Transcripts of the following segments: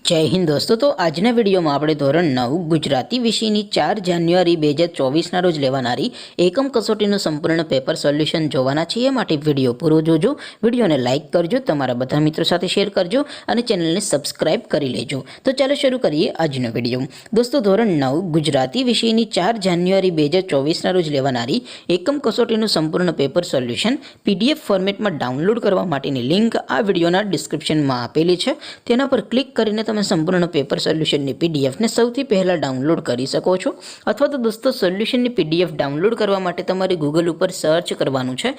जय हिंद दोस्तों। तो आजना वीडियो में આપણે ધોરણ 9 ગુજરાતી વિષયની 4 જાન્યુઆરી 2024 રોજ લેવાનારી એકમ કસોટીનું સંપૂર્ણ પેપર સોલ્યુશન જોવાના છીએ। માટે વિડીયો પૂરો જોજો, વિડીયોને લાઇક કરજો, તમારા બધા મિત્રો સાથે શેર કરજો અને ચેનલને સબસ્ક્રાઇબ કરી લેજો। તો ચાલો શરૂ કરીએ આજનો વિડીયો। દોસ્તો ધોરણ 9 ગુજરાતી વિષયની 4 જાન્યુઆરી 2024 રોજ લેવાનારી એકમ કસોટીનું સંપૂર્ણ પેપર સોલ્યુશન પીડીએફ ફોર્મેટમાં ડાઉનલોડ કરવા માટેની લિંક આ વિડીયોના ડિસ્ક્રિપ્શનમાં આપેલી છે। તેના પર ક્લિક કરીને તમે સંપૂર્ણ પેપર સોલ્યુશનની પીડીએફને સૌથી પહેલાં ડાઉનલોડ કરી શકો છો। અથવા તો દોસ્તો સોલ્યુશનની પીડીએફ ડાઉનલોડ કરવા માટે તમારે ગૂગલ ઉપર સર્ચ કરવાનું છે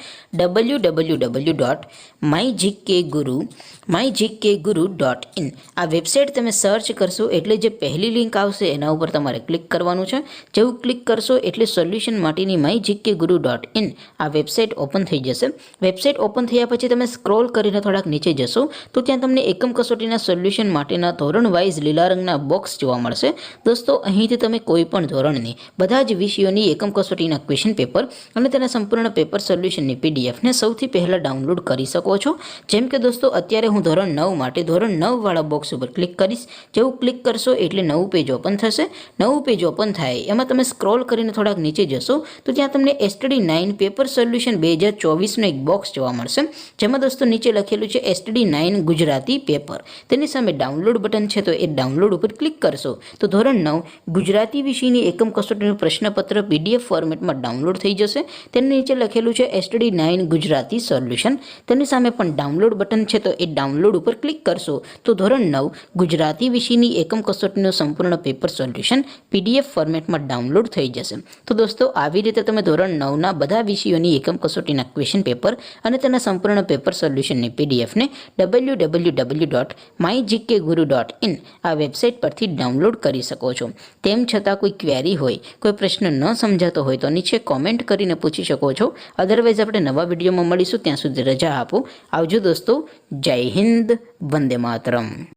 www.mygkguru.in। આ વેબસાઇટ તમે સર્ચ કરશો એટલે જે પહેલી લિંક આવશે એના ઉપર તમારે ક્લિક કરવાનું છે। જેવું ક્લિક કરશો એટલે સોલ્યુશન માટેની mygkguru.in આ વેબસાઇટ ઓપન થઈ જશે। વેબસાઇટ ઓપન થયા પછી તમે સ્ક્રોલ કરીને થોડાક નીચે જશો તો ત્યાં તમને એકમ કસોટીના સોલ્યુશન માટેના ધોરણ વાઇઝ લીલા રંગના બોક્સ જોવા મળશે। દોસ્તો અહીંથી તમે કોઈ પણ ધોરણની બધા જ વિષયોની એકમ કસોટીના ક્વેશ્ચન પેપર અને તેના સંપૂર્ણ પેપર સોલ્યુશનની પીડીએફને સૌથી પહેલાં ડાઉનલોડ કરી શકો છો। જેમ કે દોસ્તો અત્યારે હું ધોરણ 9 માટે ધોરણ 9 વાળા બોક્સ ઉપર ક્લિક કરીશ। જેવું ક્લિક કરશો એટલે નવું પેજ ઓપન થશે। નવું પેજ ઓપન થાય એમાં તમે સ્ક્રોલ કરીને થોડાક નીચે જશો તો ત્યાં તમને STD9 પેપર સોલ્યુશન 2024નું એક બોક્સ જોવા મળશે। જેમાં દોસ્તો નીચે લખેલું છે STD9 ગુજરાતી પેપર। તેની સામે ડાઉનલોડ બટન છે તો એ ડાઉનલોડ ઉપર ક્લિક કરશો તો ધોરણ 9 ગુજરાતી વિષયની એકમ કસોટીનું પ્રશ્નપત્ર પીડીએફ ફોર્મેટમાં ડાઉનલોડ થઈ જશે। તેની નીચે લખેલું છે STD9 ગુજરાતી સોલ્યુશન। તેની સામે પણ ડાઉનલોડ બટન છે તો એ ડાઉનલોડ ઉપર ક્લિક કરશો તો ધોરણ 9 ગુજરાતી વિષયની એકમ કસોટીનું સંપૂર્ણ પેપર સોલ્યુશન પીડીએફ ફોર્મેટમાં ડાઉનલોડ થઈ જશે। તો દોસ્તો આવી રીતે તમે ધોરણ 9ના બધા વિષયોની એકમ કસોટીના ક્વેશ્ચન પેપર અને તેના સંપૂર્ણ પેપર સોલ્યુશનની પીડીએફને www.mygkguru.in આ વેબસાઇટ પરથી ડાઉનલોડ કરી શકો છો। તેમ છતાં કોઈ ક્વેરી હોય, કોઈ પ્રશ્ન ન સમજાતો હોય તો નીચે કોમેન્ટ કરીને પૂછી શકો છો। અધરવાઇઝ આપણે નવા વિડીયોમાં મળીશું, ત્યાં સુધી રજા આપો। આવજો દોસ્તો। જય હિન્દ, વંદે માતરમ।